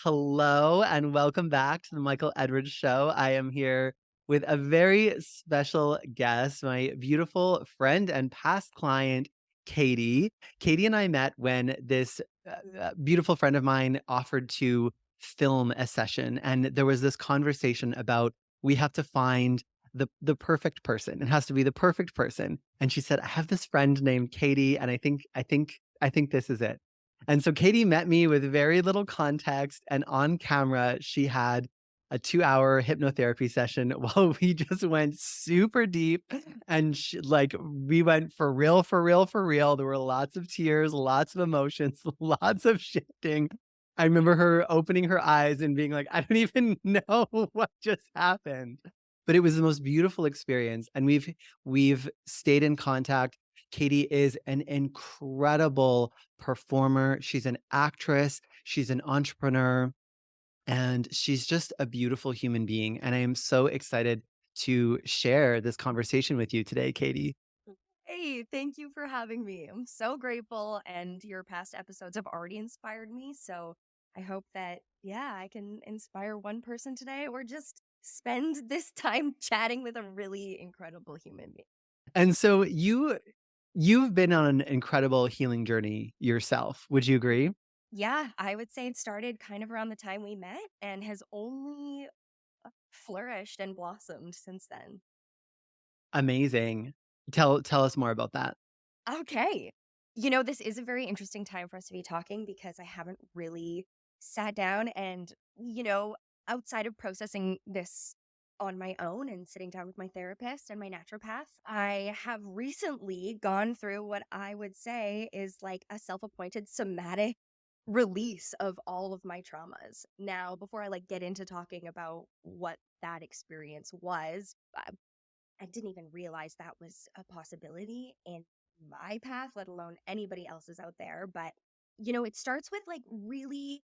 Hello and welcome back to the Michael Edwards Show. I am here with a very special guest, my beautiful friend and past client, Caity. Caity and I met when this beautiful friend of mine offered to film a session, and there was this conversation about we have to find the perfect person. It has to be the perfect person. And she said, "I have this friend named Caity, and I think this is it." And so Caity met me with very little context, and on camera, she had a 2-hour hypnotherapy session while we just went super deep and we went for real, for real, for real. There were lots of tears, lots of emotions, lots of shifting. I remember her opening her eyes and being like, "I don't even know what just happened." But it was the most beautiful experience, and we've stayed in contact. Caity is an incredible performer. She's an actress, she's an entrepreneur, and she's just a beautiful human being. And I am so excited to share this conversation with you today, Caity. Hey, thank you for having me. I'm so grateful, and your past episodes have already inspired me. So I hope that, yeah, I can inspire one person today or just spend this time chatting with a really incredible human being. And so you've been on an incredible healing journey yourself. Would you agree? Yeah, I would say it started kind of around the time we met and has only flourished and blossomed since then. Amazing. Tell us more about that. Okay. This is a very interesting time for us to be talking because I haven't really sat down and, outside of processing this on my own and sitting down with my therapist and my naturopath, I have recently gone through what I would say is like a self appointed somatic release of all of my traumas. Now, before I get into talking about what that experience was, I didn't even realize that was a possibility in my path, let alone anybody else's out there. But, it starts with really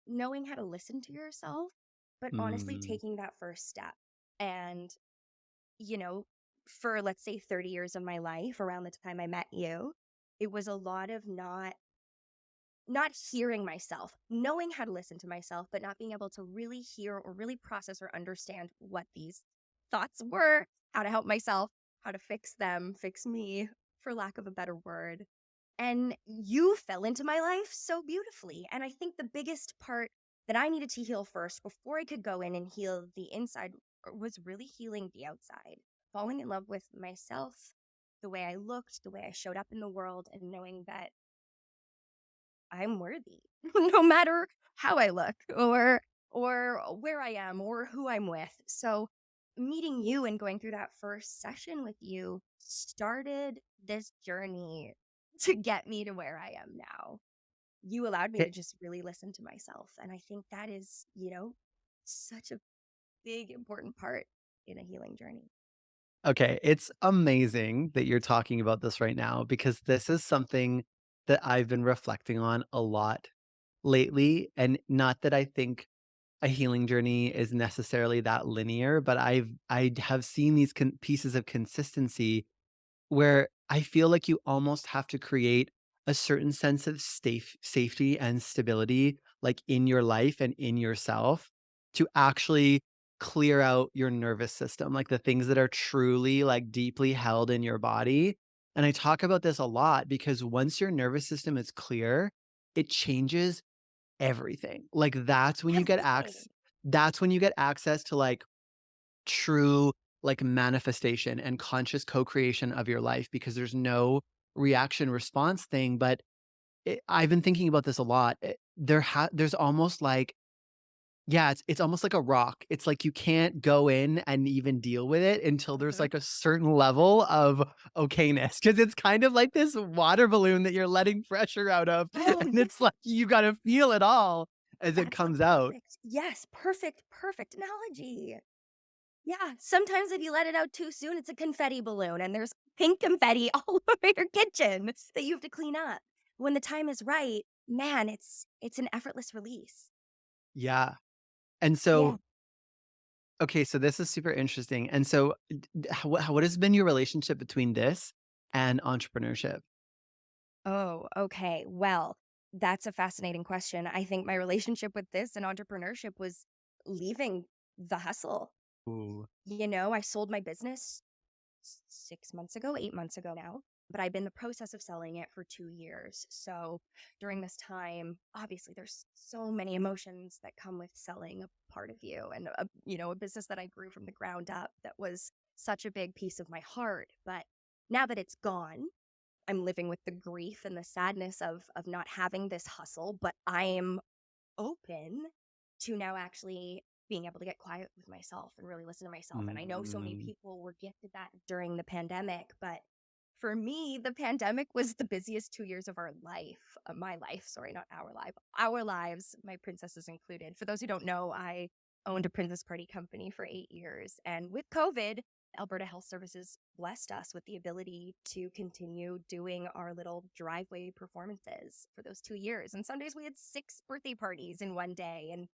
knowing how to listen to yourself, but honestly Mm, taking that first step. And, you know, for let's say 30 years of my life around the time I met you, it was a lot of not hearing myself, knowing how to listen to myself, but not being able to really hear or really process or understand what these thoughts were, how to help myself, how to fix them, fix me, for lack of a better word. And you fell into my life so beautifully. And I think the biggest part that I needed to heal first before I could go in and heal the inside was really healing the outside, falling in love with myself, the way I looked, the way I showed up in the world, and knowing that I'm worthy, no matter how I look or where I am or who I'm with. So meeting you and going through that first session with you started this journey to get me to where I am now. You allowed me to just really listen to myself. And I think that is, such a big, important part in a healing journey. Okay, it's amazing that you're talking about this right now because this is something that I've been reflecting on a lot lately. And not that I think a healing journey is necessarily that linear, but I have seen these pieces of consistency where I feel like you almost have to create a certain sense of safety and stability, like in your life and in yourself, to actually clear out your nervous system, like the things that are truly like deeply held in your body. And I talk about this a lot because once your nervous system is clear, it changes everything. Like Everything. that's when you get access to like true like manifestation and conscious co-creation of your life because there's no reaction response thing. But I've been thinking about this a lot. There's almost like, yeah, it's almost like a rock. It's like you can't go in and even deal with it until there's Uh-huh. like a certain level of okayness because it's kind of like this water balloon that you're letting pressure out of, Oh, and it's like you got to feel it all as it that's a comes out. perfect, yes, perfect, perfect analogy. Yeah, sometimes if you let it out too soon, it's a confetti balloon and there's pink confetti all over your kitchen that you have to clean up. When the time is right, man, it's an effortless release. Yeah. And Yeah. so okay, so this is super interesting. And so, what has been your relationship between this and entrepreneurship? Oh, okay. Well, That's a fascinating question. I think my relationship with this and entrepreneurship was leaving the hustle. Ooh. I sold my business 6 months ago, 8 months ago now, but I've been in the process of selling it for 2 years. So, during this time, obviously, there's so many emotions that come with selling a part of you and a business that I grew from the ground up that was such a big piece of my heart. But now that it's gone, I'm living with the grief and the sadness of not having this hustle, but I am open to now actually being able to get quiet with myself and really listen to myself. And I know so many Mm. people were gifted that during the pandemic, but for me, the pandemic was the busiest 2 years of our life, my life, sorry, not our life, our lives, my princesses included. For those who don't know, I owned a princess party company for 8 years. And with COVID, Alberta Health Services blessed us with the ability to continue doing our little driveway performances for those 2 years. And some days we had 6 birthday parties in one day. And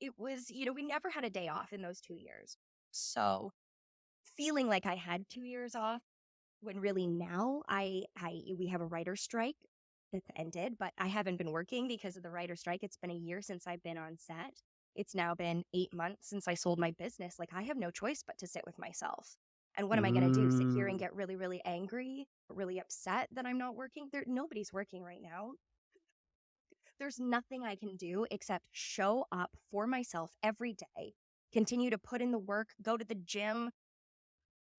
it was, we never had a day off in those 2 years. So feeling like I had 2 years off when really now I we have a writer's strike that's ended, but I haven't been working because of the writer's strike. It's been a year since I've been on set. It's now been 8 months since I sold my business. Like I have no choice but to sit with myself. And what am I gonna do? Sit here and Mm. get really, really angry, really upset that I'm not working? Nobody's working right now. There's nothing I can do except show up for myself every day, continue to put in the work, go to the gym,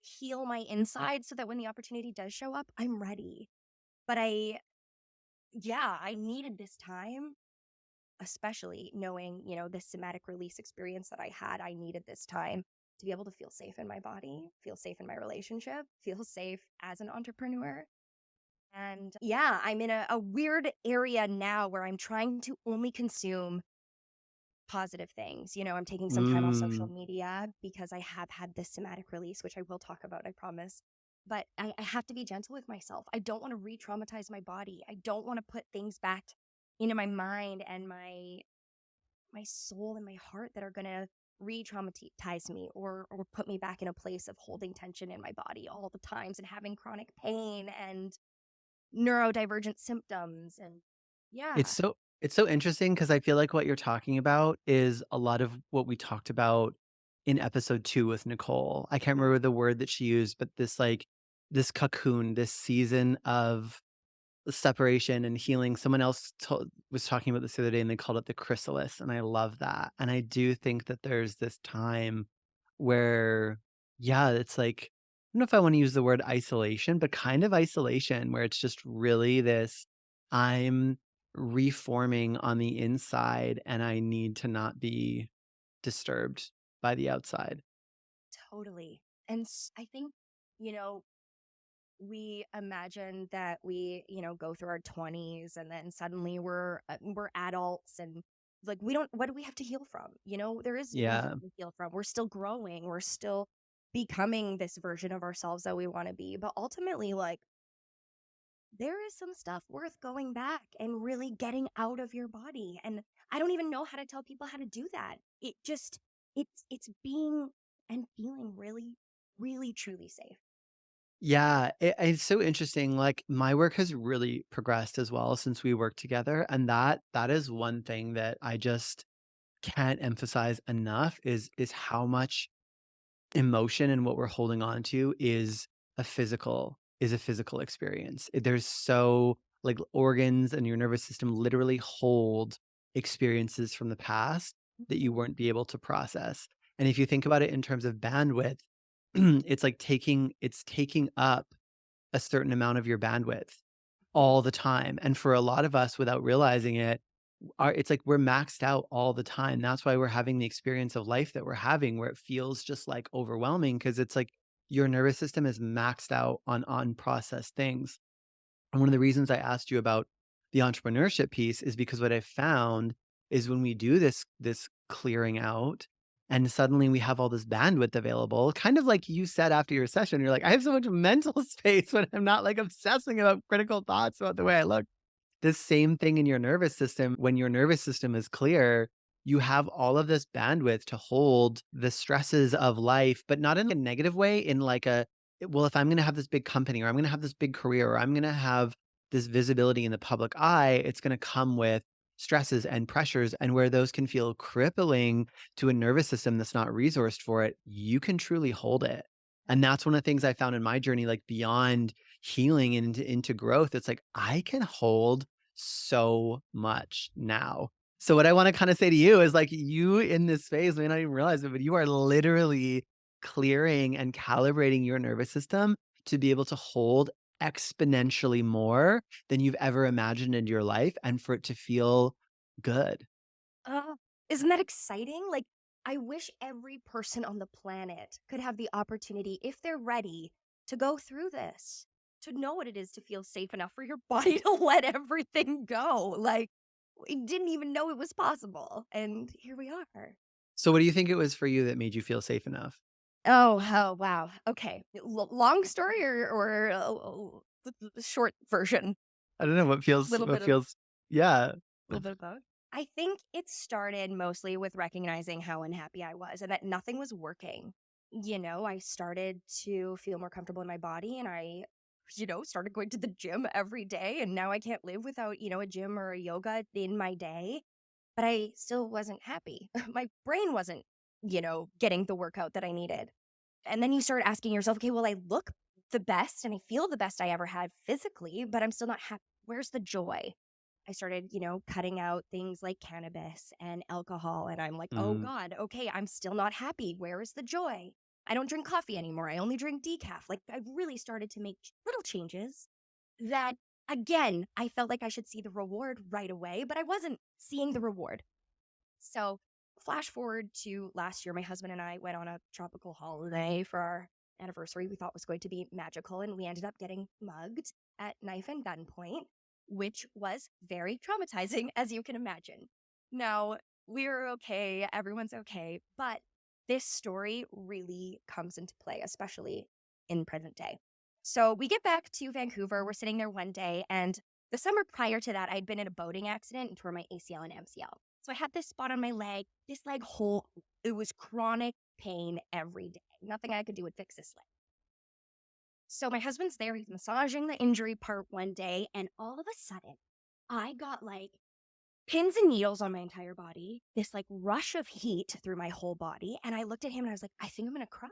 heal my inside so that when the opportunity does show up, I'm ready. But yeah, I needed this time, especially knowing, this somatic release experience that I had. I needed this time to be able to feel safe in my body, feel safe in my relationship, feel safe as an entrepreneur. And yeah, I'm in a weird area now where I'm trying to only consume positive things. I'm taking some time off social Mm. media because I have had this somatic release, which I will talk about, I promise. But I have to be gentle with myself. I don't want to re traumatize my body. I don't want to put things back into my mind and my soul and my heart that are going to re traumatize me or put me back in a place of holding tension in my body all the times and having chronic pain and neurodivergent symptoms. And It's yeah. so it's so interesting because I feel like what you're talking about is a lot of what we talked about in episode 2 with Nicole. I can't remember the word that she used, but this cocoon, this season of separation and healing. Someone else was talking about this the other day, and they called it the chrysalis, and I love that. And I do think that there's this time where, yeah, it's like I don't know if I want to use the word isolation, but kind of isolation where it's just really this I'm reforming on the inside, and I need to not be disturbed by the outside. Totally. And I think, you know, we imagine that we, go through our 20s and then suddenly we're adults and like we don't what do we have to heal from? There is Yeah. nothing to heal from. We're still growing. We're still becoming this version of ourselves that we want to be. But ultimately like there is some stuff worth going back and really getting out of your body. And I don't even know how to tell people how to do that. It's being and feeling really, really truly safe. Yeah, it's so interesting, like, my work has really progressed as well since we worked together, and that is one thing that I just can't emphasize enough is how much emotion and what we're holding on to is a physical experience. There's so like, organs and your nervous system literally hold experiences from the past that you Mhm. weren't be able to process, and if you think about it in terms of bandwidth, it's like taking up a certain amount of your bandwidth Mhm. all the time, and for a lot of us, without realizing it, it's like we're maxed out all the time. That's why we're having the experience of life that we're having where it feels just, like, overwhelming because it's like your nervous system is maxed out on unprocessed things. And one of the reasons I asked you about the entrepreneurship piece is because what I found is when we do this clearing out and suddenly we have all this bandwidth available, kind of like you said after your session, you're like, I have so much mental space when I'm not like obsessing about critical thoughts about the way I look. The same thing in your nervous system. When your nervous system is clear, you have all of this bandwidth to hold the stresses of life, but not in a negative way, in like a, well, if I'm going to have this big company or I'm going to have this big career or I'm going to have this visibility in the public eye, it's going to come with stresses and pressures. And where those can feel crippling to a nervous system that's not resourced for it, you can truly hold it. And that's one of the things I found in my journey, like beyond healing and into growth. It's like I can hold so much now. So what I want to kind of say to you is like you in this phase may not even realize it, but you are literally clearing and calibrating your nervous system to be able to hold exponentially more than you've ever imagined in your life and for it to feel good. Oh, isn't that exciting? Like, I wish every person on the planet could have the opportunity, if they're ready, to go through this, to know what it is to feel safe enough for your body to let everything go. Like, we didn't even know it was possible. And here we are. So what do you think it was for you that made you feel safe enough? Oh, wow. Okay. Long story or the short version? I don't know Little what bit of feels yeah. little bit of both. I think it started mostly with recognizing how unhappy I was and that nothing was working. I started to feel more comfortable in my body and started going to the gym every day. And now I can't live without, a gym or a yoga in my day. But I still wasn't happy. My brain wasn't, getting the workout that I needed. And then you start asking yourself, okay, well, I look the best and I feel the best I ever had physically, but I'm still not happy. Where's the joy? I started, cutting out things like cannabis and alcohol. And I'm like, oh Mm, God, okay, I'm still not happy. Where is the joy? I don't drink coffee anymore. I only drink decaf. Like, I really started to make little changes that, again, I felt like I should see the reward right away, but I wasn't seeing the reward. So, flash forward to last year, my husband and I went on a tropical holiday for our anniversary we thought was going to be magical, and we ended up getting mugged at knife and gunpoint, which was very traumatizing, as you can imagine. Now, we're okay, everyone's okay, but this story really comes into play, especially in present day. So, we get back to Vancouver, we're sitting there one day, and the summer prior to that, I'd been in a boating accident and tore my ACL and MCL. So I had this spot on my leg, this leg hole. It was chronic pain every day. Nothing I could do would fix this leg. So my husband's there. He's massaging the injury part one day. And all of a sudden, I got like pins and needles on my entire body, this like rush of heat through my whole body. And I looked at him and I was like, I think I'm going to cry.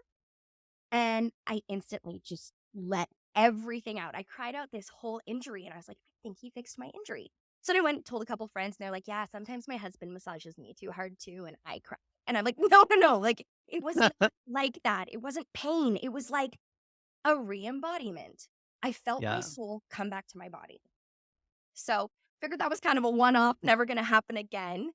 And I instantly just let everything out. I cried out this whole injury and I was like, I think he fixed my injury. So then I went and told a couple friends and they're like, yeah, sometimes my husband massages me too hard too. And I cry. And I'm like, no, no, no. Like it was not like that. It wasn't pain. It was like a re-embodiment. I felt my yeah. soul come back to my body. So figured that was kind of a one-off, never going to happen again.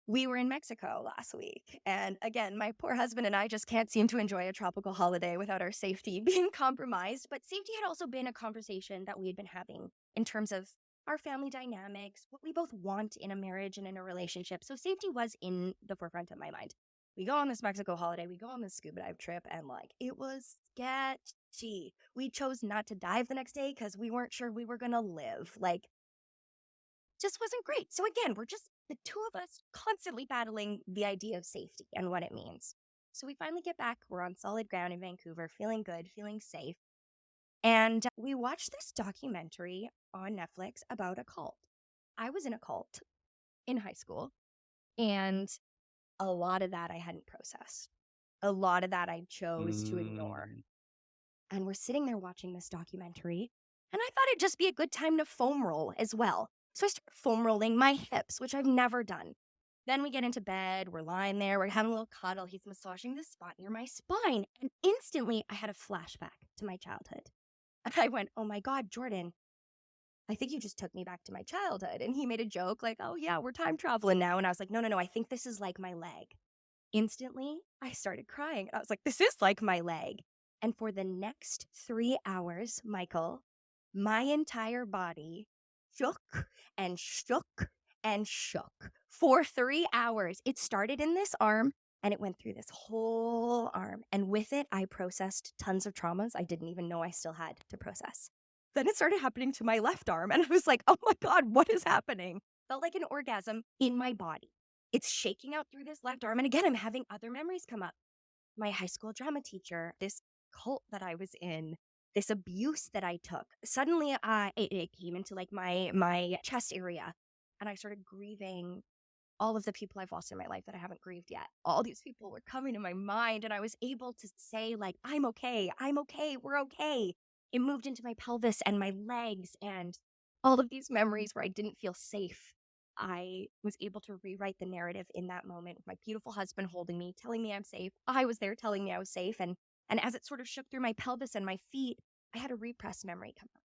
We were in Mexico last week. And again, my poor husband and I just can't seem to enjoy a tropical holiday without our safety being compromised. But safety had also been a conversation that we had been having in terms of our family dynamics, what we both want in a marriage and in a relationship. So safety was in the forefront of my mind. We go on this Mexico holiday, we go on this scuba dive trip, and like it was sketchy. We chose not to dive the next day because we weren't sure we were going to live. Like, just wasn't great. So again, we're just the two of us constantly battling the idea of safety and what it means. So we finally get back. We're on solid ground in Vancouver, feeling good, feeling safe. And we watched this documentary on Netflix about a cult. I was in a cult in high school, and a lot of that I hadn't processed. A lot of that I chose to ignore. Mm, And we're sitting there watching this documentary, and I thought it'd just be a good time to foam roll as well. So I start foam rolling my hips, which I've never done. Then we get into bed, we're lying there, we're having a little cuddle. He's massaging the spot near my spine. And instantly I had a flashback to my childhood. And I went, oh my God, Jordan, I think you just took me back to my childhood. And he made a joke like, oh yeah, we're time traveling now. And I was like, no, no, no, I think this is like my leg. Instantly, I started crying. I was like, this is like my leg. And for the next 3 hours, Michael, my entire body shook and shook and shook for 3 hours. It started in this arm and it went through this whole arm. And with it, I processed tons of traumas I didn't even know I still had to process. Then it started happening to my left arm. And I was like, oh my God, what is happening? Felt like an orgasm in my body. It's shaking out through this left arm. And again, I'm having other memories come up. My high school drama teacher, this cult that I was in, this abuse that I took. Suddenly, it came into like my chest area, and I started grieving all of the people I've lost in my life that I haven't grieved yet. All these people were coming to my mind, and I was able to say, like, I'm okay, we're okay. It moved into my pelvis and my legs, and all of these memories where I didn't feel safe. I was able to rewrite the narrative in that moment with my beautiful husband holding me, telling me I'm safe. I was there telling me I was safe. And as it sort of shook through my pelvis and my feet, I had a repressed memory come up.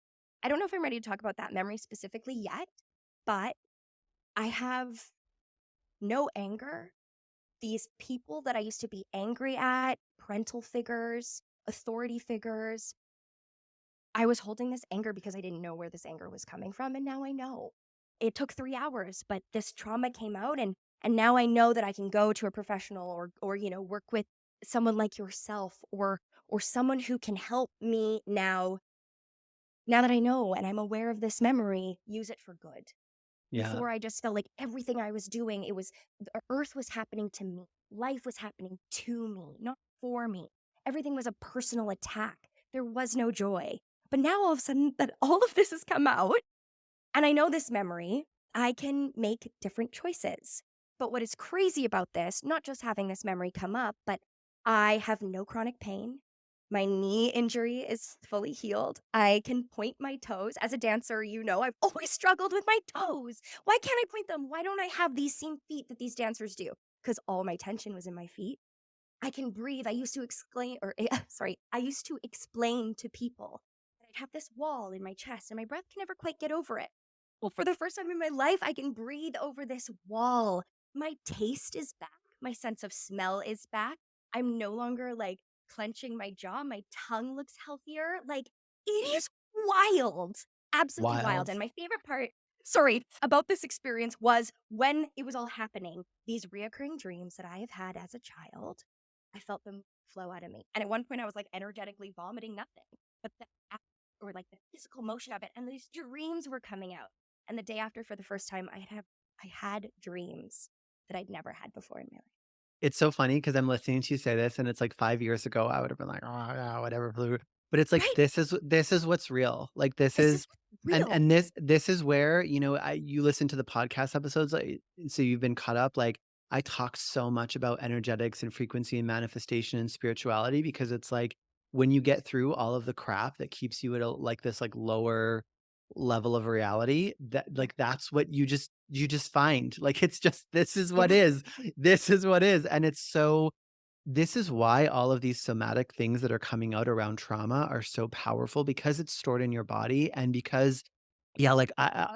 I don't know if I'm ready to talk about that memory specifically yet, but I have no anger. These people that I used to be angry at, parental figures, authority figures, I was holding this anger because I didn't know where this anger was coming from, and now I know. It took 3 hours, but this trauma came out, and now I know that I can go to a professional or work with someone like yourself or someone who can help me now that I know and I'm aware of this memory, use it for good. Yeah. Before I just felt like everything I was doing, it was the earth was happening to me. Life was happening to me, not for me. Everything was a personal attack. There was no joy. But now all of a sudden that all of this has come out and I know this memory, I can make different choices. But what is crazy about this, not just having this memory come up, but I have no chronic pain. My knee injury is fully healed. I can point my toes. As a dancer, I've always struggled with my toes. Why can't I point them? Why don't I have these same feet that these dancers do? Because all my tension was in my feet. I can breathe. I used to explain, or sorry, I used to explain to people that I'd have this wall in my chest and my breath can never quite get over it. Well, for the first time in my life, I can breathe over this wall. My taste is back. My sense of smell is back. I'm no longer like clenching my jaw. My tongue looks healthier. Like it is wild, absolutely wild. Wild. And my favorite part, sorry, about this experience was when it was all happening, these reoccurring dreams that I have had as a child, I felt them flow out of me. And at one point, I was like energetically vomiting nothing, but or like the physical motion of it, and these dreams were coming out. And the day after, for the first time, I had dreams that I'd never had before in my life. It's so funny because 'cause I'm listening to you say this, and it's like 5 years ago, I would have been like, "Oh, yeah, whatever, blue." But it's like, Right? this is what's real. Like, this This is is real. and this is where, you listen to the podcast episodes, like, so you've been caught up, like, I talk so much about energetics and frequency and manifestation and spirituality because it's like, when you get through all of the crap that keeps you at this, like, lower level of reality, Yeah. that's what you just find. Like, it's just, this is what Yeah. is. This is what is, and this is why all of these somatic things that are coming out around trauma are so powerful because it's stored in your body and because yeah, like,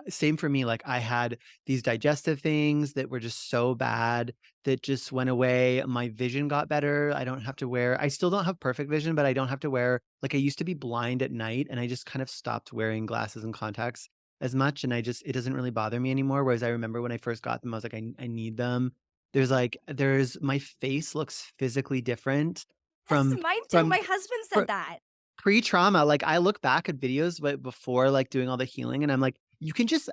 same for me, like, I had these digestive things that were just so bad that just went away. My vision got better. I still don't have perfect vision, but I don't have to wear like, I used to be blind at night, and I just kind of stopped wearing glasses and contacts as much, and it doesn't really bother me anymore, whereas I remember when I first got them, I was like, "I need them." There's my face looks physically different Yes, from mine too. from My husband fr said that. pre-trauma. Like, I look back at videos, but before, like, doing all the healing, and I'm like, you can just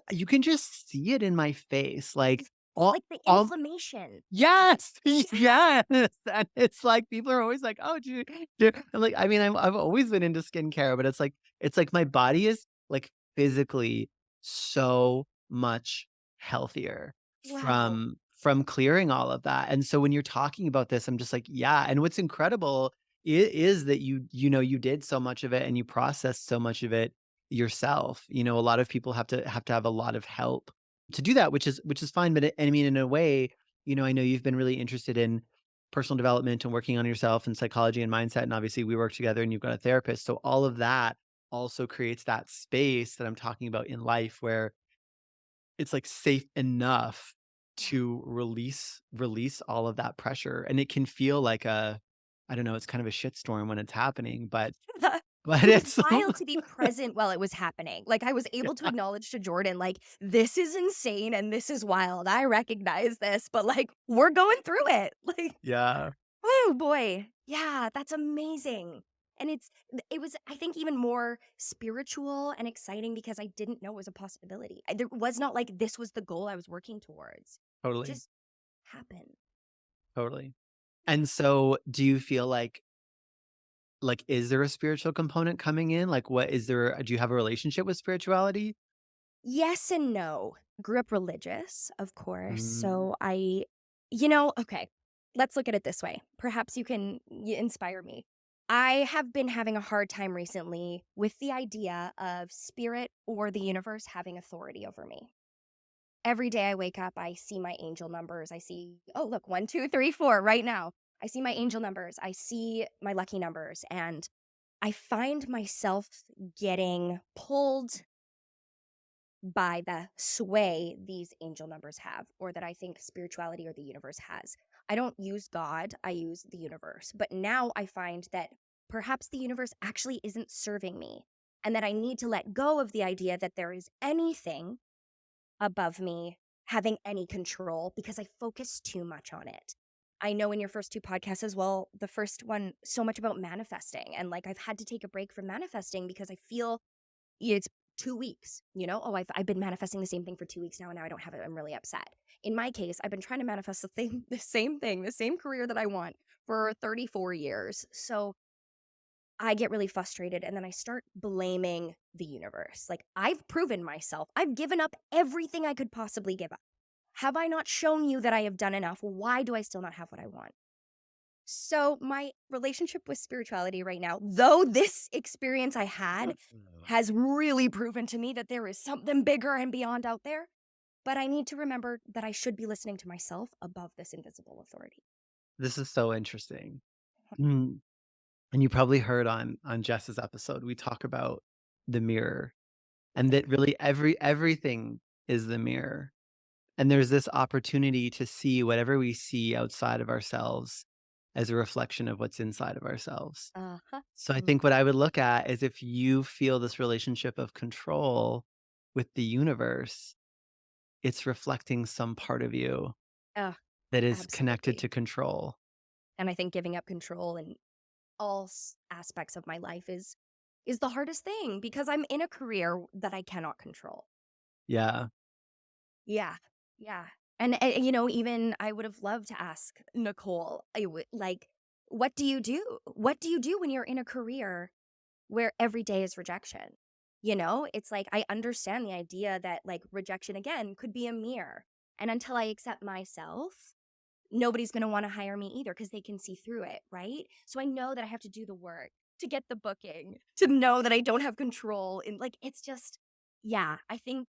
see it in my face, like, It's all like the all inflammation. yes, Yeah. yes, and it's like, people are always like, "Oh, do" I'm like, I mean, I've always been into skincare, but it's like my body is, like, physically so much healthier Wow. from clearing all of that, and so when you're talking about this, I'm just like, yeah, and what's incredible is that you did so much of it and you processed so much of it yourself. A lot of people have to have a lot of help to do that, which is fine, but I mean, in a way, I know you've been really interested in personal development and working on yourself and psychology and mindset, and obviously we work together and you've got a therapist. So all of that also creates that space that I'm talking about in life where it's like safe enough Yeah. to release all of that pressure. And it can feel like I don't know, it's kind of a shitstorm when it's happening, but but It was it's wild to be present while it was happening. Like, I was able to acknowledge to Jordan, like, "This is insane and this is wild. I recognize this, but, like, we're going through it." Like, yeah, oh boy. Yeah, that's amazing. And it was, I think, even more spiritual and exciting because I didn't know it was a possibility. There was not like this was the goal I was working towards. It totally, just happened. totally. Yeah. And so do you feel like like, is there a spiritual component coming in? Like, what is there do you have a relationship with spirituality? Yes and no. Grew up religious, of course. Mm. Okay, let's look at it this way. Perhaps you can inspire me. I have been having a hard time recently with the idea of spirit or the universe having authority over me. Every day I wake up, I see my angel numbers. I see, oh, look, 1, 2, 3, 4 right now. I see my angel numbers. I see my lucky numbers. And I find myself getting pulled by the sway these angel numbers have, or that I think spirituality or the universe has. I don't use God, I use the universe. But now I find that perhaps the universe actually isn't serving me, and that I need to let go of the idea that there is anything above me having any control because I focus too much on it. I know in your first two podcasts as well, the first one, so much about manifesting. And like I've had to take a break from manifesting because I feel it's 2 weeks, I've been manifesting the same thing for 2 weeks now, and now I don't have it. I'm really upset. In my case, I've been trying to manifest the same thing, the same career that I want for 34 years. So I get really frustrated and then I start blaming the universe. Like, I've proven myself. I've given up everything I could possibly give up. Have I not shown you that I have done enough? Why do I still not have what I want? So, my relationship with spirituality right now, though this experience I had has really proven to me that there is something bigger and beyond out there, but I need to remember that I should be listening to myself above this invisible authority. This is so interesting. Mm, and you probably heard on Jess's episode, we talk about the mirror and that really everything is the mirror. And there's this opportunity to see whatever we see outside of ourselves as a reflection of what's inside of ourselves. Uh-huh. So I Mm. think what I would look at is if you feel this relationship of control with the universe, it's reflecting some part of you Ugh, that is connected absolutely. to control. And I think giving up control in all aspects of my life is the hardest thing because I'm in a career that I cannot control. Yeah. Yeah. Yeah. And, even I would have loved to ask Nicole, like, what do you do? What do you do when you're in a career where every day is rejection? It's like I understand the idea that like rejection again could be a mirror. And until I accept myself, nobody's going to want to hire me either because they can see through it, right? So I know that I have to do the work to get the booking, to know that I don't have control. And like, it's just, yeah, I think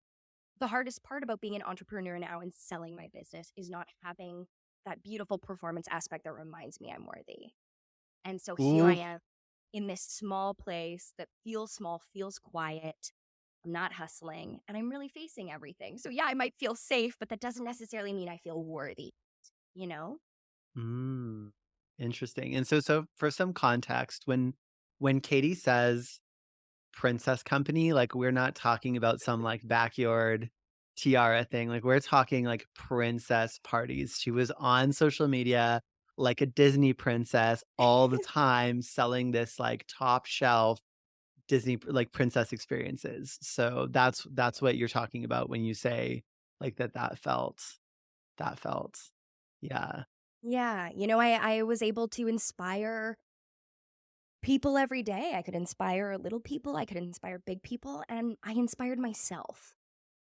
the hardest part about being an entrepreneur now and selling my business is not having that beautiful performance aspect that reminds me I'm worthy. And so here I Ooh. am in this small place that feels small, feels quiet. I'm not hustling and I'm really facing everything. So yeah, I might feel safe, but that doesn't necessarily mean I feel worthy, you know? Mm. Interesting. And so for some context, when Katie says princess company, like, we're not talking about some, like, backyard tiara thing, like, we're talking, like, princess parties. She was on social media like a Disney princess all the time selling this, like, top shelf Disney like, princess experiences. So that's what you're talking about when you say, like, that felt. Yeah. Yeah, I was able to inspire people every day. I could inspire little people, I could inspire big people, and I inspired myself.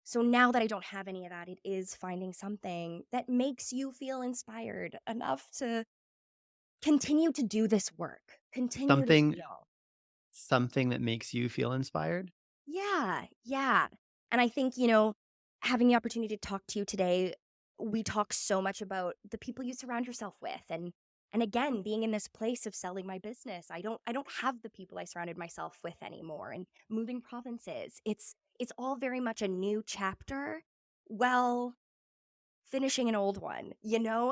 So now that I don't have any of that, it is finding something that makes you feel inspired enough to continue to do this work, continue to Something heal. something that makes you feel inspired? Yeah, yeah. And I think, having the opportunity to talk to you today, we talk so much about the people you surround yourself with and again, being in this place of selling my business. I don't have the people I surrounded myself with anymore and moving provinces. It's all very much a new chapter. Well, finishing an old one,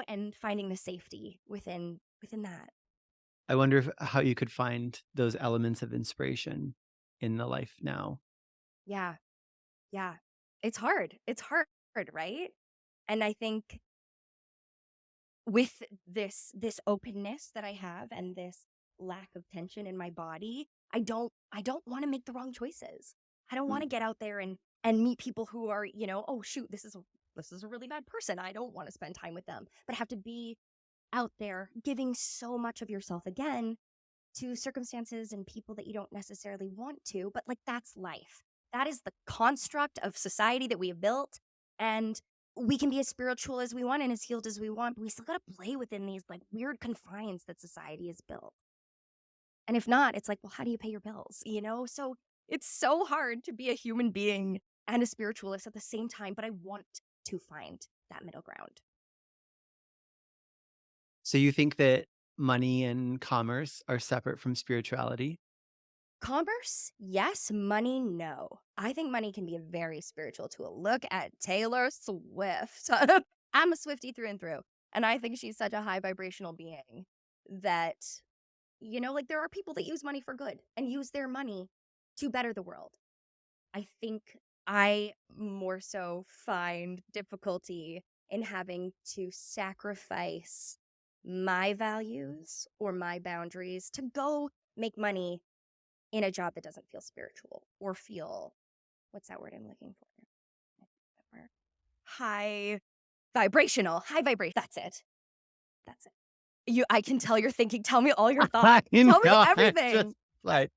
and finding the safety within that. I wonder how you could find those elements of inspiration in the life now. Yeah. Yeah. It's hard. It's hard, right? And I think with this openness that I have and this lack of tension in my body, I don't want to make the wrong choices. I don't want to Mm. get out there and meet people who are, oh shoot, this is a really bad person. I don't want to spend time with them. But have to be out there giving so much of yourself again to circumstances and people that you don't necessarily want to, but like that's life. That is the construct of society that we have built. And we can be as spiritual as we want and as healed as we want, but we still got to play within these like weird confines that society has built. And if not, it's like, well, how do you pay your bills? So it's so hard to be a human being and a spiritualist at the same time, but I want to find that middle ground. So you think that money and commerce are separate from spirituality? Commerce, yes. Money, no. I think money can be a very spiritual tool. Look at Taylor Swift. I'm a Swiftie through and through. And I think she's such a high vibrational being that, like there are people that use money for good and use their money to better the world. I think I more so find difficulty in having to sacrifice my values or my boundaries to go make money in a job that doesn't feel spiritual or feel what's that word I'm looking for? That word. High vibrational, high vibration. That's it. That's it. I can tell you're thinking, tell me all your I thoughts. Tell me know, I'm just everything. like,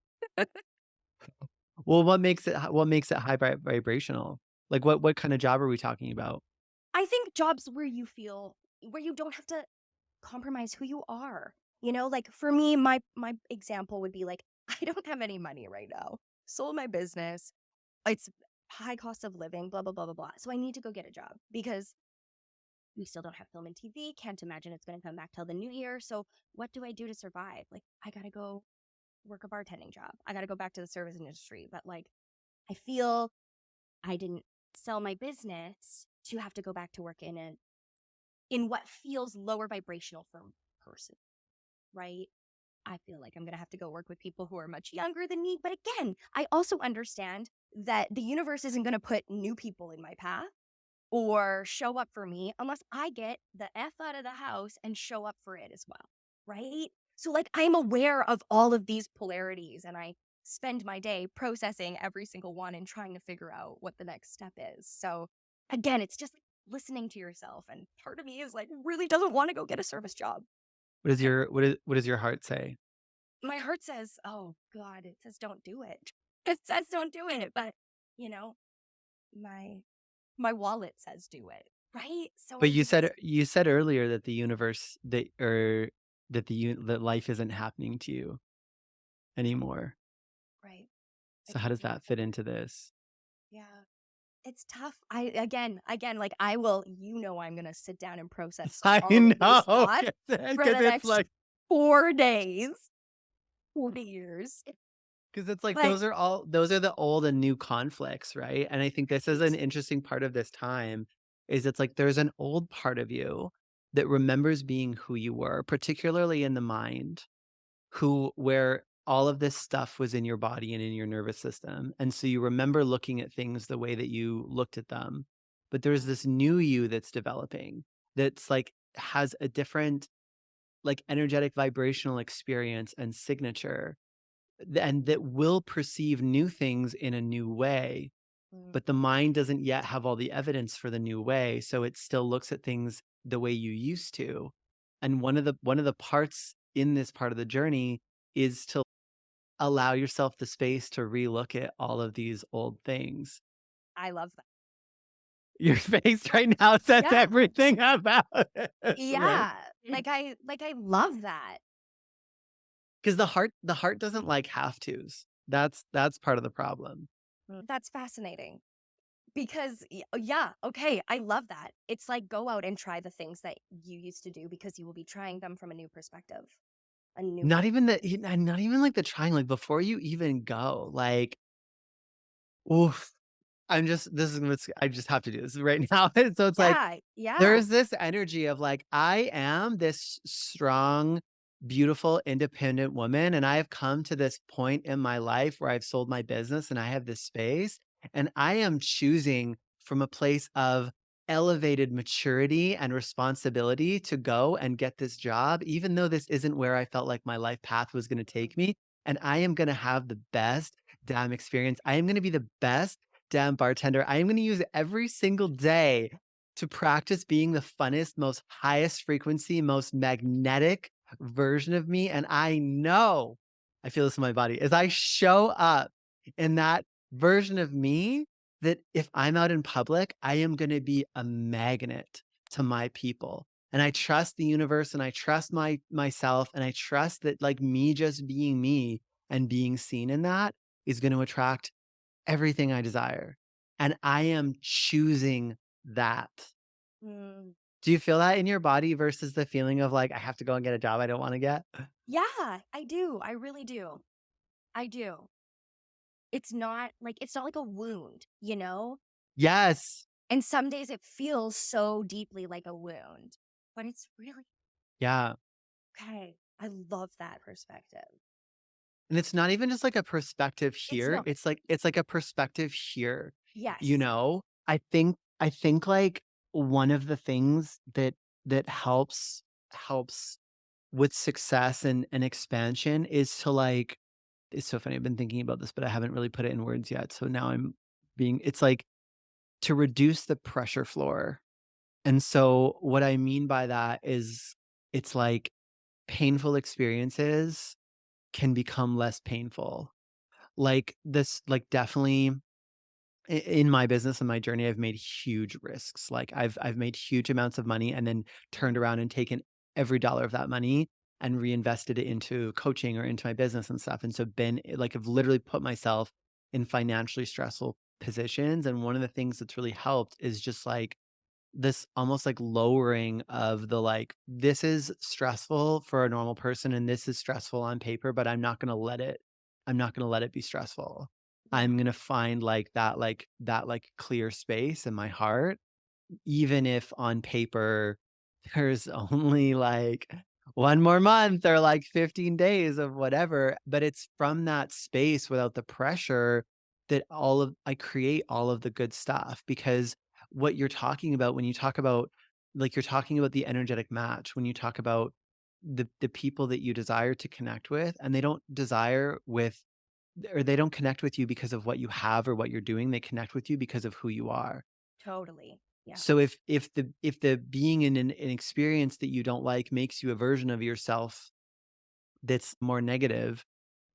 well, what makes it high vibrational? Like, what kind of job are we talking about? I think jobs where you don't have to compromise who you are. Like for me, my example would be like, I don't have any money right now. Sold my business. It's high cost of living, blah, blah, blah, blah, blah. So I need to go get a job because we still don't have film and TV. Can't imagine it's going to come back till the new year. So what do I do to survive? Like, I got to go work a bartending job. I got to go back to the service industry. But like, I feel I didn't sell my business to have to go back to work in what feels lower vibrational for a person, right? I feel like I'm going to have to go work with people who are much younger than me. But again, I also understand that the universe isn't going to put new people in my path or show up for me unless I get the F out of the house and show up for it as well. Right. So, like, I'm aware of all of these polarities and I spend my day processing every single one and trying to figure out what the next step is. So, again, it's just like listening to yourself. And part of me is like, really doesn't want to go get a service job. What does And your heart say? my heart says, oh, God, it says, don't do it. It says, don't do it. But, you know, my my wallet says do it, right? So But I'm you said earlier that the universe that life isn't happening to you anymore. right. I So how told does you that that. fit into this? Yeah. It's tough. Again, like I will, I'm gonna sit down and process I all of these know, thoughts for because the it's next like 4 days, 40 years. because it's like But those are the old and new conflicts, right? And I think this is an right. interesting part of this time is it's like there's an old part of you that remembers being who you were, particularly in the mind, where all of this stuff was in your body and in your nervous system. And so you remember looking at things the way that you looked at them. But there's Yeah. this new you that's developing that's like has a different like energetic vibrational experience and signature and that will perceive new things in a new way, Mm, but the mind doesn't yet have all the evidence for the new way, so it still looks at things the way you used to. And one of the parts in this part of the journey is to allow yourself the space to relook at all of these old things. I love that. Your face right now says Yeah. everything about it, right? Yeah. Like I love that. Because the heart doesn't like have tos. That's part of the problem. That's fascinating. Because yeah, okay, I love that. It's like go out and try the things that you used to do because you will be trying them from a new perspective, a new Not point. even not even like the trying, like before you even go, like, oof, I just have to do this right now. So it's like, Yeah, yeah. there's this energy of like, I am this strong, beautiful, independent woman, and I have come to this point in my life where I've sold my business and I have this space, and I am choosing from a place of elevated maturity and responsibility to go and get this job, even though this isn't where I felt like my life path was going to take me. And I am going to have the best damn experience. I am going to be the best damn bartender. I am going to use every single day to practice being the funnest, most highest frequency, most magnetic version of me. And I know I feel this in my body, as I show up in that version of me that if I'm out in public, I am gonna be a magnet to my people. And I trust the universe and I trust myself and I trust that like me just being me and being seen in that is gonna attract everything I desire. And I am choosing that. Mm. Do you feel that in your body versus the feeling of like, I have to go and get a job I don't wanna get? Yeah, I do. I really do. I do. It's not like a wound, you know? Yes. And some days it feels so deeply like a wound, but it's really Yeah. okay. I love that perspective. And it's not even just like a perspective It's here, not. it's like a perspective here, you Yes, know? I think like one of the things that helps with success and expansion is to like it's so funny, I've been thinking about this, but I haven't really put it in words yet, so now it's like to reduce the pressure floor. And so what I mean by that is it's like painful experiences can become less painful. Like this like definitely in my business and my journey, I've made huge risks. Like I've made huge amounts of money and then turned around and taken every dollar of that money and reinvested it into coaching or into my business and stuff. And so been like I've literally put myself in financially stressful positions. And one of the things that's really helped is just like this almost like lowering of the like, this is stressful for a normal person and this is stressful on paper, but I'm not gonna let it be stressful. yeah, I'm gonna find like that clear space in my heart even if on paper there's only like 1 more month or like 15 days of whatever, but it's from that space without the pressure that all of I create all of the good stuff because what you're talking about when you talk about like you're talking about the energetic match, when you talk about the people that you desire to connect with and they don't desire with or they don't connect with you because of what you have or what you're doing, they connect with you because of who you are. totally. Yeah, So if the being in an experience that you don't like makes you a version of yourself that's more negative,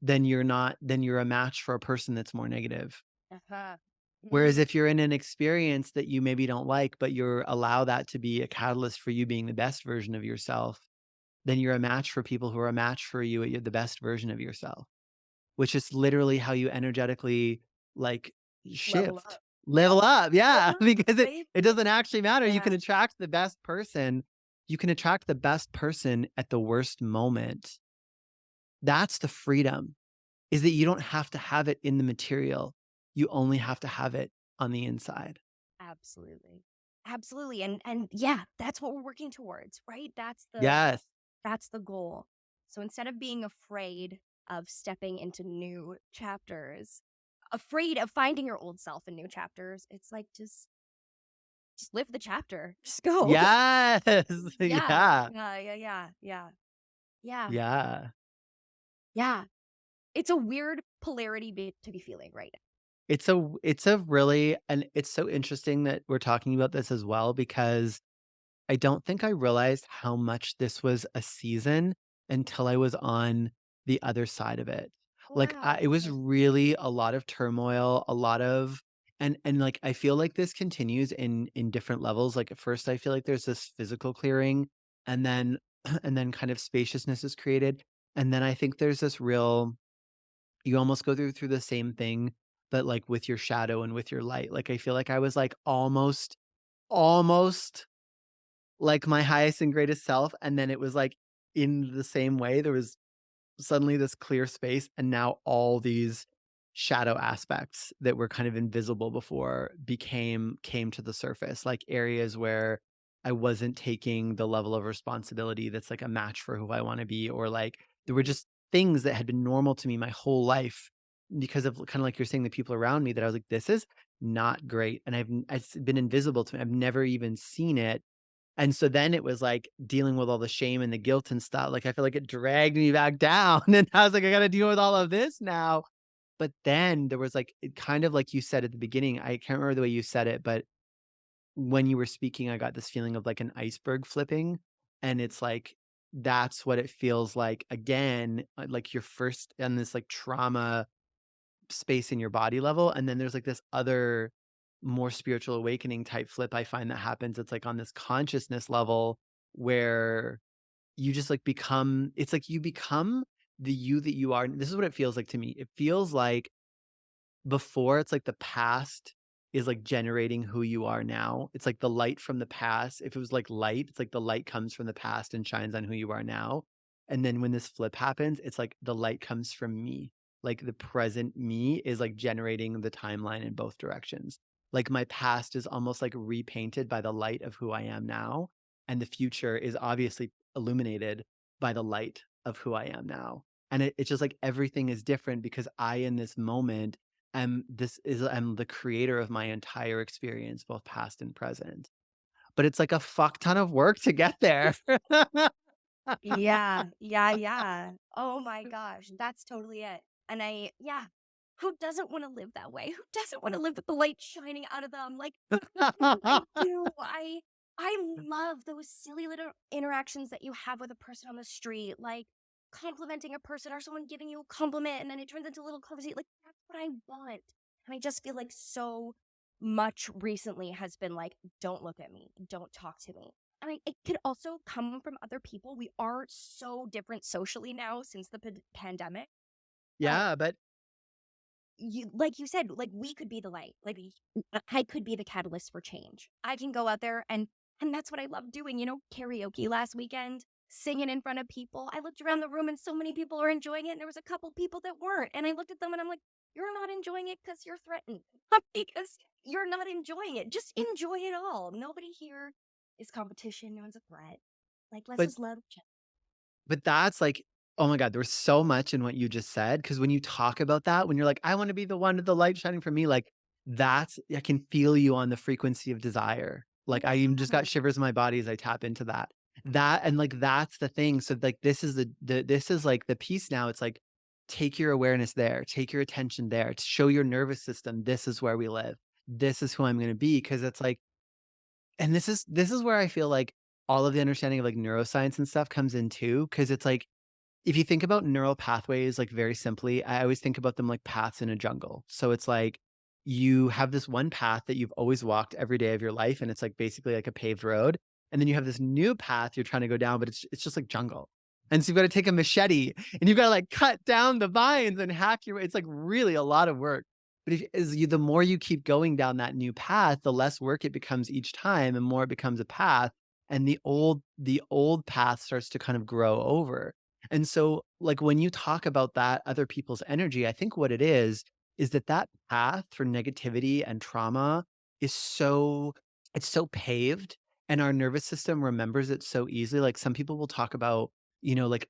then you're a match for a person that's more negative. uh-huh. Whereas Mm, if you're in an experience that you maybe don't like, but you're allow that to be a catalyst for you being the best version of yourself, then you're a match for people who are a match for you at the best version of yourself. Which is literally how you energetically, like, level shift, up. Yeah, level up, yeah, level up, because baby. it doesn't actually matter, you can Yeah, attract the best person you can attract the best person at the worst moment. That's the freedom, is that you don't have to have it in the material, you only have to have it on the inside. absolutely. Absolutely. And yeah, that's what we're working towards, right? Yes. That's the goal. So instead of being afraid of stepping into new chapters, afraid of finding your old self in new chapters, it's like just live the chapter. Just go. Yes! Yeah. Yeah. Yeah. Yeah. Yeah. Yeah. It's a weird polarity to be feeling right It's a really and it's so interesting that we're talking about this as well because I don't think I realized how much this was a season until I was on the other side of it. now. Like, Wow. it was Okay. really a lot of turmoil, a lot of and, like, I feel like this continues in different levels. Like, at first, I feel like there's this physical clearing, and then and then kind of spaciousness is created, and then I think there's this real you almost go through the same thing, but, like, with your shadow and with your light. Like, I feel like I was, like, almost like my highest and greatest self, and then it was like in the same way, there was suddenly this clear space, and now all these shadow aspects that were kind of invisible before came to the surface, like areas where I wasn't taking the level of responsibility that's like a match for who I wanna be, or like there were Mhm. just things that had been normal to me my whole life because of kinda like you're saying, the people around me that I was like, "This is not great," and it's been invisible to me. I've never even seen it and so then it was like dealing with all the shame and the guilt and stuff. Like I feel like it dragged me back down. And I was like, I got to deal with all of this now. But then there was like, it kind of like you said at the beginning, I can't remember the way you said it, but when you were speaking, I got this feeling of like an iceberg flipping. And it's like that's what it feels like again, like you're first in this like trauma space in your body level, and then there's like this other more spiritual awakening type flip I find that happens. It's like on this consciousness level where you just like become it's like you become the you that you are. This is what it feels like to me. It feels like before, it's like the past is, like, generating who you are now. It's like the light from the past. If it was like light, it's like the light comes from the past and shines on who you are now. And then when this flip happens, it's like the light comes from me. Like, the present me is, like, generating the timeline in both directions. Like, my past is almost, like, repainted by the light of who I am now, and the future is obviously illuminated by the light of who I am now. And it's just like everything is different because I, in this moment, I'm the creator of my entire experience, both past and present. But it's like a fuck ton of work to get there. Yeah, yeah, yeah. Oh my gosh, that's totally it. And yeah, who doesn't want to live that way? Who doesn't want to live with the light shining out of them? Like, I do. I love those silly little interactions that you have with a person on the street, like complimenting a person or someone giving you a compliment and then it turns into a little conversation. Like that's what I want. And I just feel like so much recently has been like, don't look at me, don't talk to me. And it could also come from other people. We are so different socially now since the pandemic. But Yeah, but like you said, like we could be the light. Like I could be the catalyst for change. I can go out there and that's what I love doing, karaoke last weekend, singing in front of people. I looked around the room and so many people are enjoying it and there was a couple people that weren't. And I looked at them and I'm like, "You're not enjoying it cuz you're threatened." Not because you're not enjoying it. Just enjoy it all. Nobody here is competition, no one's a threat. Like let's but just love each But that's like oh my god, there's so much in what you just said. Because when you talk about that, when you're like, "I wanna be the one with the light shining for me," like, that's I can feel you on the frequency of desire. Like, I even just got other. shivers in my body as I tap into that. That and, like, that's the thing. So, like, this is this is, like, the piece now. It's like, take your awareness there, take your attention there, to show your nervous system, "This is where we live. This is who I'm gonna be." Because it's like and this is where I feel like all of the understanding of, like, neuroscience and stuff comes in too. Because it's like if you think about neural pathways, like, very simply, I always think about them like paths in a jungle. So it's like you have this one path that you've always walked every day of your life, and it's, like, basically like a paved road, and then you have this new path you're trying to go down, but it's just like jungle. And so you've gotta take a machete, and you've gotta, like, cut down the vines and hack your way it's, like, really a lot of work. But if as you the more you keep going down that new path, the less work it becomes each time, and more it becomes a path, and the old path starts to kind of grow over. And so, like, when you talk about that other people's energy, I think what it is that that path for negativity and trauma is so it's so paved, and our nervous system remembers it so easily. Like, some people will talk about, like,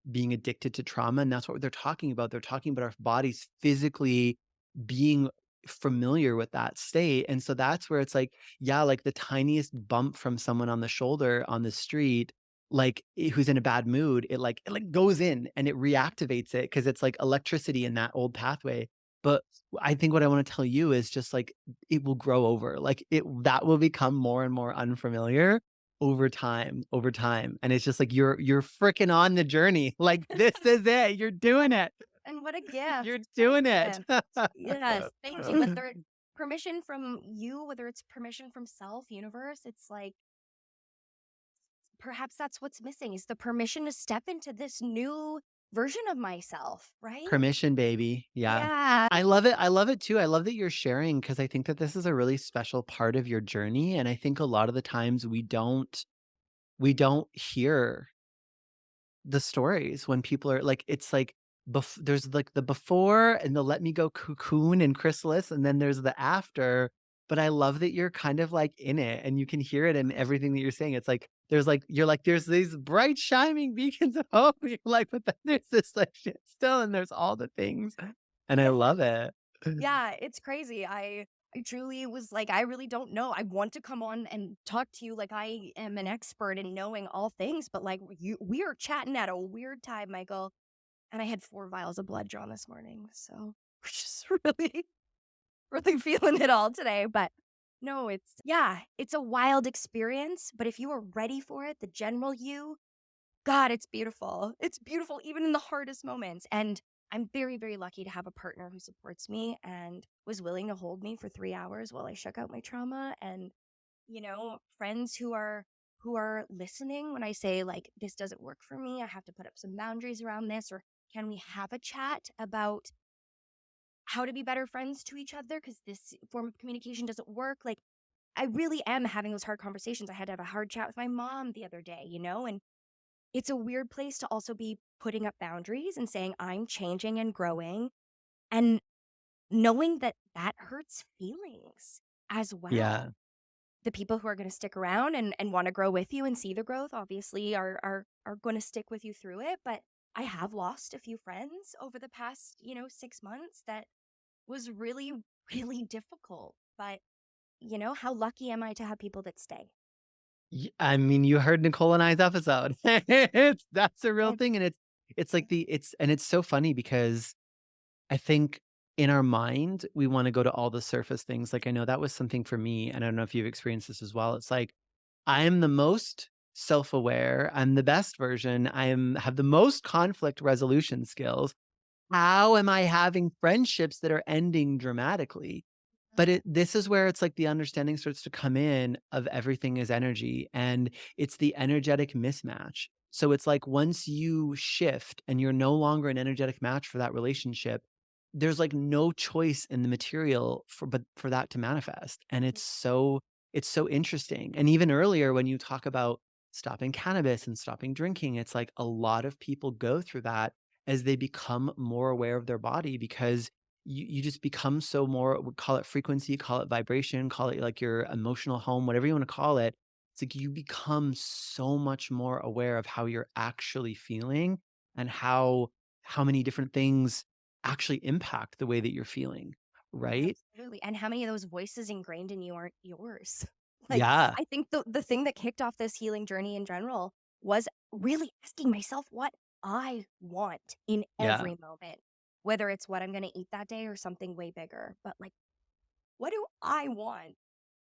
being addicted to trauma, and that's what they're talking about. They're talking about our bodies physically being familiar with that state, and so that's where it's like, yeah, like, the tiniest bump from someone on the shoulder on the street like, who's in a bad mood, it goes in and it reactivates it because it's like electricity in that old pathway. But I think what I wanna tell you is just, like, it will grow over, like, it that will become more and more unfamiliar over time, and it's just like you're freaking on the journey, like, this is it, you're doing it. And what a You're gift. What a doing it. gift. Yes, thank you. Whether it's permission from you, whether it's permission from self, universe, it's like perhaps that's what's missing is the permission to step into this new version of myself, right? Permission, baby, yeah. Yeah. I love it too, I love that you're sharing because I think that this is a really special part of your journey, and I think a lot of the times we don't hear the stories when people are like it's like there's like the before and the let me go cocoon and chrysalis, and then there's the after. But I love that you're kind of like in it and you can hear it in everything that you're saying. It's like there's like you're like there's these bright shining beacons of hope. You're like, but then there's this like shit still, and there's all the things, and I Yeah. love it. Yeah, it's crazy. I truly was like, I really don't know. I want to come on and talk to you like I am an expert in knowing all things, but like we are chatting at a weird time, Michael. And I had 4 vials of blood drawn this morning, so we're just really, really feeling it all today. But no, it's yeah, it's a wild experience. But if you are ready for it, the general you, God, it's beautiful. It's beautiful even in the hardest moments, and I'm very, very lucky to have a partner who supports me and was willing to hold me for 3 hours while I shook out my trauma, and, friends who are listening when I say, like, "This doesn't work for me, I have to put up some boundaries around this," or, "Can we have a chat about how to be better friends to each other because this form of communication doesn't work?" Like, I really am having those hard conversations. I had to have a hard chat with my mom the other day, and it's a weird place to also be putting up boundaries and saying, "I'm changing and growing," and knowing that that hurts feelings as Yeah. well. The people who are gonna stick around and wanna grow with you and see the growth obviously are gonna stick with you through it, but I have lost a few friends over the past, 6 months that was really, really difficult, but, how lucky am I to have people that stay? I mean, you heard Nicole and I's episode. That's a real And thing, and it's like the it's and it's so funny because I think in our mind, we wanna go to all the surface things, like, I know that was something for me, and I don't know if you've experienced this as well. It's like, I am the most self-aware, I'm the best version, have the most conflict resolution skills. How am I having friendships that are ending dramatically? But this is where it's like the understanding starts to come in of everything is energy, and it's the energetic mismatch. So it's like once you shift and you're no longer an energetic match for that relationship, there's like no choice in the material for that to manifest. And it's so interesting. And even earlier when you talk about stopping cannabis and stopping drinking, it's like a lot of people go through that as they become more aware of their body because you just become so more we call it frequency, call it vibration, call it like your emotional home, whatever you wanna call it. It's like you become so much more aware of how you're actually feeling and how many different things actually impact the way that you're feeling, right? absolutely, and how many of those voices ingrained in you aren't yours? Like, Yeah, I think the thing that kicked off this healing journey in general was really asking myself what I want in yeah, every moment, whether it's what I'm gonna eat that day or something way bigger, but, like, what do I want?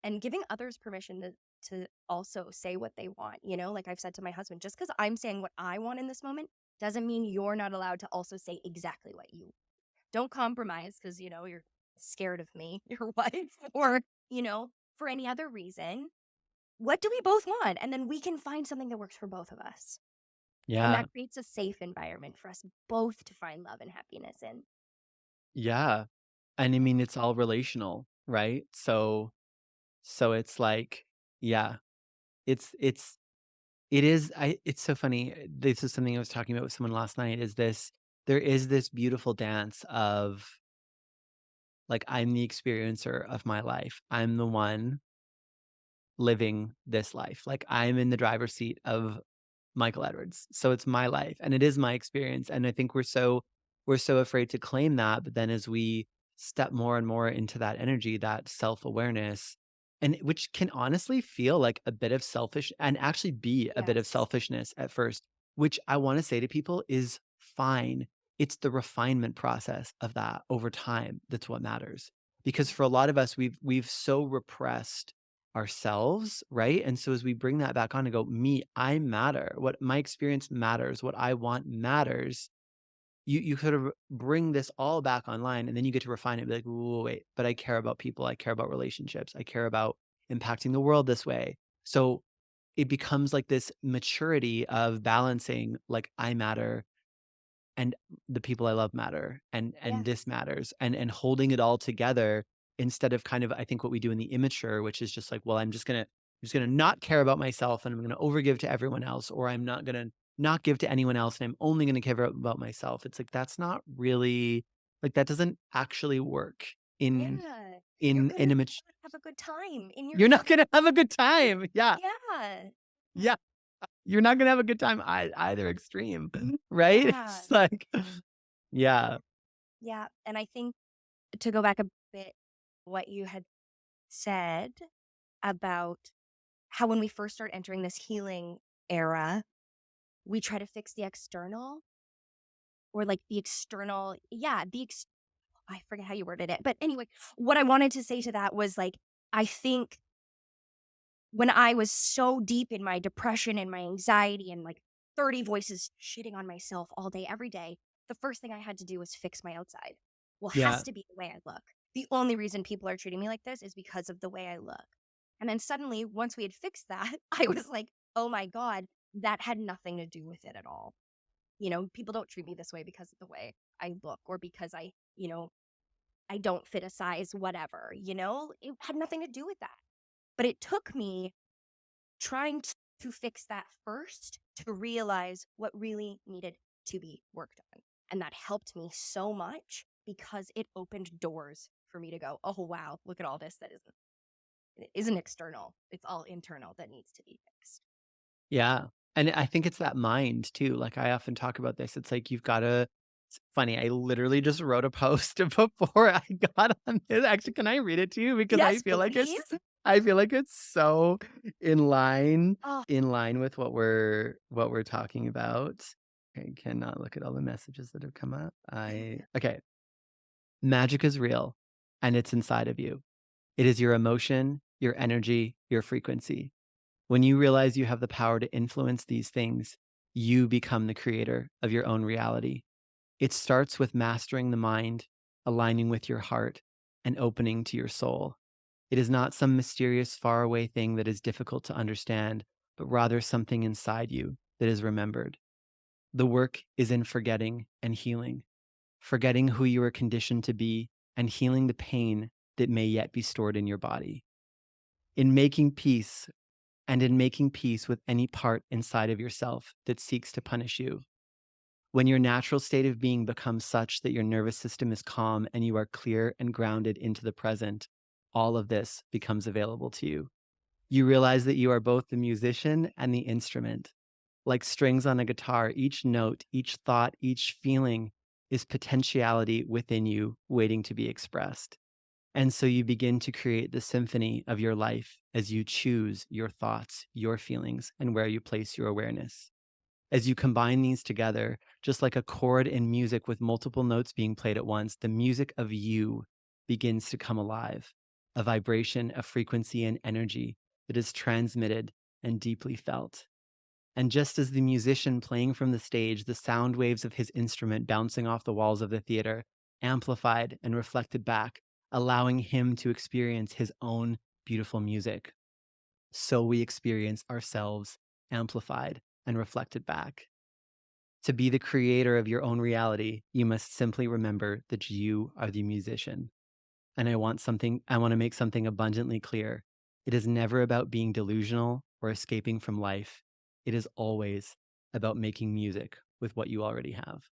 And giving others permission to also say what they want, like I've said to my husband, "Just because 'cause I'm saying what I want in this moment doesn't mean you're not allowed to also say exactly what you don't compromise because, you're scared of me, your wife, or, for any other reason. What do we both want? And then we can find something that works for both of us. And yeah, that creates a safe environment for us both to find love and happiness in. yeah. And I mean, it's all relational, right? So it's like, yeah, it's it's so funny. This is something I was talking about with someone last night, is there is this beautiful dance of, like, I'm the experiencer of my life. I'm the one living this life. Like, I'm in the driver's seat of Michael Edwards. So it's my life and it is my experience. And I think we're so afraid to claim that. But then as we step more and more into that energy, that self-awareness, and which can honestly feel like a bit of selfish and actually be a bit of Yes. selfishness at first, which I want to say to people is fine. It's the refinement process of that over time that's what matters. Because for a lot of us, we've so repressed ourselves, right? And so as we bring that back on and go, me, I matter. What my experience matters, what I want matters. You sort of bring this all back online and then you get to refine it and be like, "Ooh, wait, but I care about people. I care about relationships. I care about impacting the world this way." So it becomes like this maturity of balancing like I matter and the people I love matter, and this Yes. matters, and holding it all together instead of kind of I think what we do in the immature, which is just like, well, I'm just gonna not care about myself and I'm gonna overgive to everyone else, or I'm not gonna not give to anyone else and I'm only gonna care about myself. It's like that's not really like that doesn't actually work in Yeah. You're in gonna a mat not have a good time in your you're not head. gonna have a good time. Yeah. Yeah. Yeah. You're not gonna have a good time either extreme, right? Yeah. It's like yeah. Yeah. And I think to go back a bit, what you had said about how when we first start entering this healing era, we try to fix the external or like the external. Yeah. I forget how you worded it. But anyway, what I wanted to say to that was like, I think when I was so deep in my depression and my anxiety and like 30 voices shitting on myself all day, every day, the first thing I had to do was fix my outside. Well, has Yeah. to be the way I look. The only reason people are treating me like this is because of the way I look. And then suddenly, once we had fixed that, I was like, oh my God, that had nothing to do with it at all. People don't treat me this way because of the way I look or because I don't fit a size, whatever, It had nothing to do with that. But it took me trying to fix that first to realize what really needed to be worked on. And that helped me so much because it opened doors for me to go, oh, wow, look at all this that isn't external. It's all internal that needs to be fixed. Yeah, and I think it's that mind too, like, I often talk about this, it's like you've gotta it's funny, I literally just wrote a post before I got on this actually, can I read it to you? Because Yes, please. I feel like it's so in line Oh, with what we're talking about. I cannot look at all the messages that have come up. I okay. Magic is real, and it's inside of you. It is your emotion, your energy, your frequency. When you realize you have the power to influence these things, you become the creator of your own reality. It starts with mastering the mind, aligning with your heart, and opening to your soul. It is not some mysterious, faraway thing that is difficult to understand, but rather something inside you that is remembered. The work is in forgetting and healing, forgetting who you are conditioned to be and healing the pain that may yet be stored in your body. In making peace in making peace with any part inside of yourself that seeks to punish you. When your natural state of being becomes such that your nervous system is calm and you are clear and grounded into the present, all of this becomes available to you. You realize that you are both the musician and the instrument. Like strings on a guitar, each note, each thought, each feeling is potentiality within you waiting to be expressed. And so you begin to create the symphony of your life as you choose your thoughts, your feelings, and where you place your awareness. As you combine these together, just like a chord in music with multiple notes being played at once, the music of you begins to come alive, a vibration, a frequency, and energy that is transmitted and deeply felt. And just as the musician playing from the stage, the sound waves of his instrument bouncing off the walls of the theater, amplified and reflected back, allowing him to experience his own beautiful music. So we experience ourselves amplified and reflected back. To be the creator of your own reality, you must simply remember that you are the musician. And I want to make something abundantly clear. It is never about being delusional or escaping from life. It is always about making music with what you already have.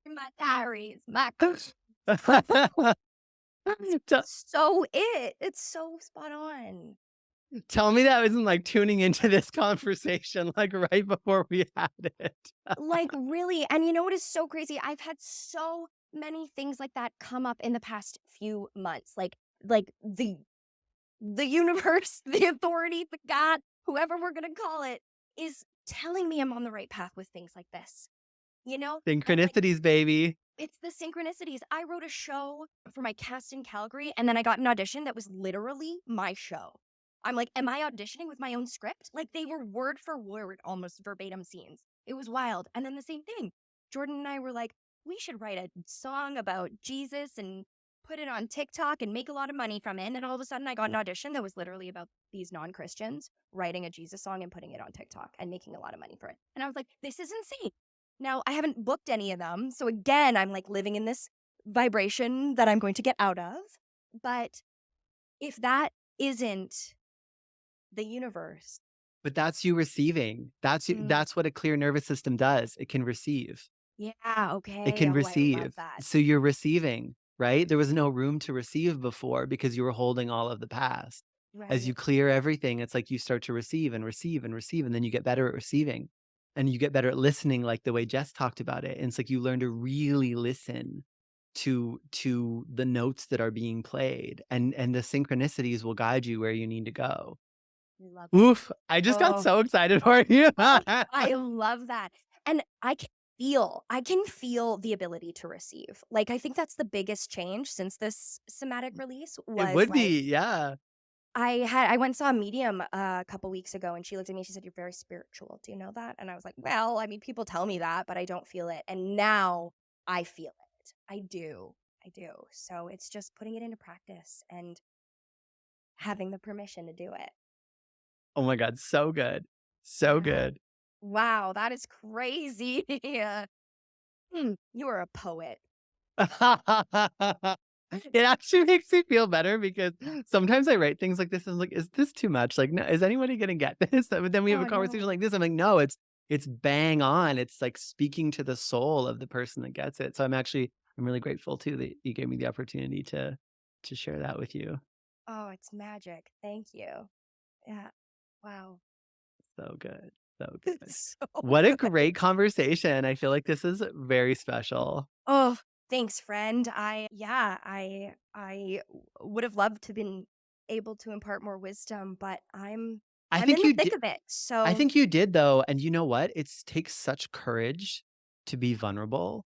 my diaries, my Tell it's so spot on. tell me that wasn't like tuning into this conversation like right before we had it. Like, really, and you know what is so crazy? I've had so many things like that come up in the past few months. Like the universe, the authority, the God, whoever we're gonna call it, is telling me I'm on the right path with things like this. And like Synchronicities, baby. it's the synchronicities. I wrote a show for my cast in Calgary, and then I got an audition that was literally my show. I'm like, am I auditioning with my own script? Like they were word for word, almost verbatim scenes. It was wild. And then the same thing. Jordan and I were like, we should write a song about Jesus and put it on TikTok and make a lot of money from it. And then all of a sudden I got an audition that was literally about these non-Christians writing a Jesus song and putting it on TikTok and making a lot of money for it. And I was like, this is insane. Now, I haven't booked any of them. So again, I'm like living in this vibration that I'm going to get out of. But if that isn't the universe, But that's you receiving. mm, That's what a clear nervous system does. It can receive. yeah, It okay. can Oh, I love receive. that. So you're receiving, right? There was no room to receive before because you were holding all of the past. As you Right. clear everything, it's like you start to receive and receive and receive, and then you get better at receiving. And you get better at listening, like the way Jess talked about it. And it's like you learn to really listen to the notes that are being played, and the synchronicities will guide you where you need to go. I love it. Oof, I just got Oh, so excited for you. oh, I love that. And I can feel the ability to receive. Like, I think that's the biggest change since this somatic release It was would like, be, yeah. I went and saw a medium a couple weeks ago, and she looked at me and she said, "You're very spiritual. Do you know that?" And I was like, "Well, I mean, people tell me that, but I don't feel it." And now I feel it. I do. I do. So it's just putting it into practice and having the permission to do it. Oh my god, so good. So Yeah. good. Wow, that is crazy. You are a poet. It actually makes me feel better because sometimes I write things like this and I'm like, "Is this too much? Like, no, is anybody gonna get this?" But then we have a Oh, conversation like no. this, I'm like, "No, it's bang on. It's like speaking to the soul of the person that gets it." So I'm really grateful too that you gave me the opportunity to share that with you. Oh, it's magic. Thank you. Yeah. Wow. So good. So good. It's so What a good. great conversation. I feel like this is very special. Oh, thanks, friend. I would have loved to been able to impart more wisdom, but I I'm in think the you thick did of it. I So, think you did though, and you know what? It's takes such courage to be vulnerable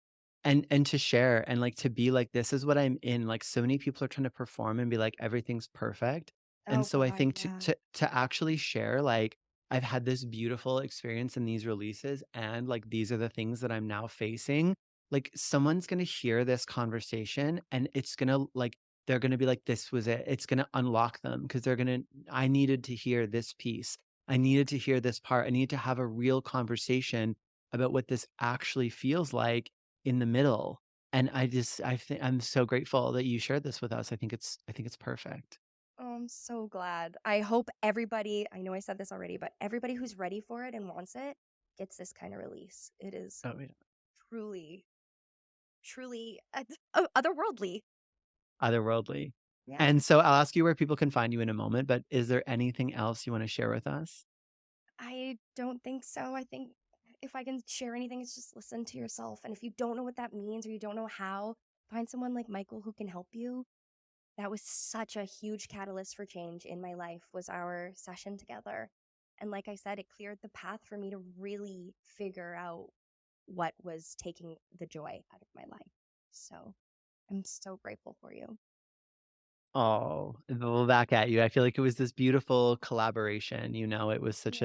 and to share and, like, to be like, "This is what I'm in." Like, so many people are trying to perform and be like, "Everything's perfect." And oh so I god, think yeah. to actually share, like, "I've had this beautiful experience in these releases, and, like, these are the things that I'm now facing." Like, someone's gonna hear this conversation, and it's gonna, like they're gonna be like, "This was it." It's gonna unlock them because 'cause they're gonna, "I needed to hear this piece. I needed to hear this part. I need to have a real conversation about what this actually feels like in the middle." And I think I'm so grateful that you shared this with us. I think it's perfect. Oh, I'm so glad. I know I said this already, but everybody who's ready for it and wants it gets this kind of release. It is Oh, yeah. truly, truly otherworldly. Otherworldly. Yeah. And so I'll ask you where people can find you in a moment, but is there anything else you wanna share with us? I don't think so. I think if I can share anything, it's just listen to yourself. And if you don't know what that means or you don't know how, find someone like Michael who can help you. That was such a huge catalyst for change in my life was our session together. And like I said, it cleared the path for me to really figure out what was taking the joy out of my life. So I'm so grateful for you. Oh, well, back at you. I feel like it was this beautiful collaboration, you know, Yeah. it was such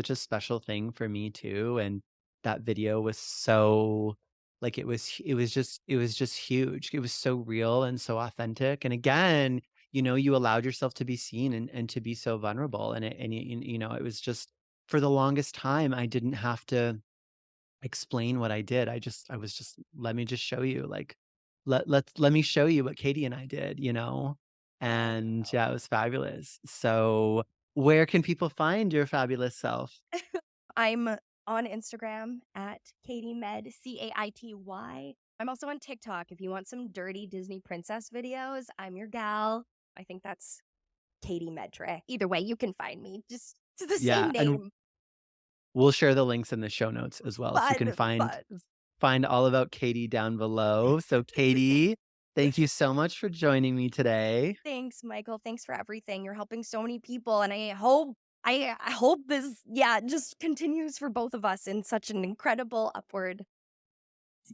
a special thing for me too, and that video was so like, it was just huge. It was so real and so authentic, and again, you know, you allowed yourself to be seen and to be so vulnerable, and you know, it was just for the longest time, I didn't have to explain what I did. I was just, "Let me just show you, like, let me show you what Katie and I did," you know? Oh, And wow. yeah, it was fabulous. So, where can people find your fabulous self? I'm on Instagram at Caity Med, Caity. I'm also on TikTok. If you want some dirty Disney princess videos, I'm your gal. I think that's Caity Medrek. Either way, you can find me. Just it's the same Yeah, and name. we'll share the links in the show notes as well, so you can Fun, fun. find all about Katie down below. So, Katie, thank you so much for joining me today. Thanks, Michael. Thanks for everything. You're helping so many people, and I hope this, yeah, just continues for both of us in such an incredible upward,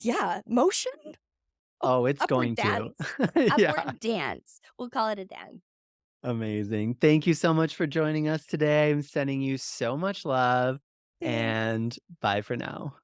yeah, motion? Oh, Oh, it's upward going to. dance. Yeah. Upward dance. We'll call it a dance. Amazing. Thank you so much for joining us today. I'm sending you so much love, Thanks. and bye for now.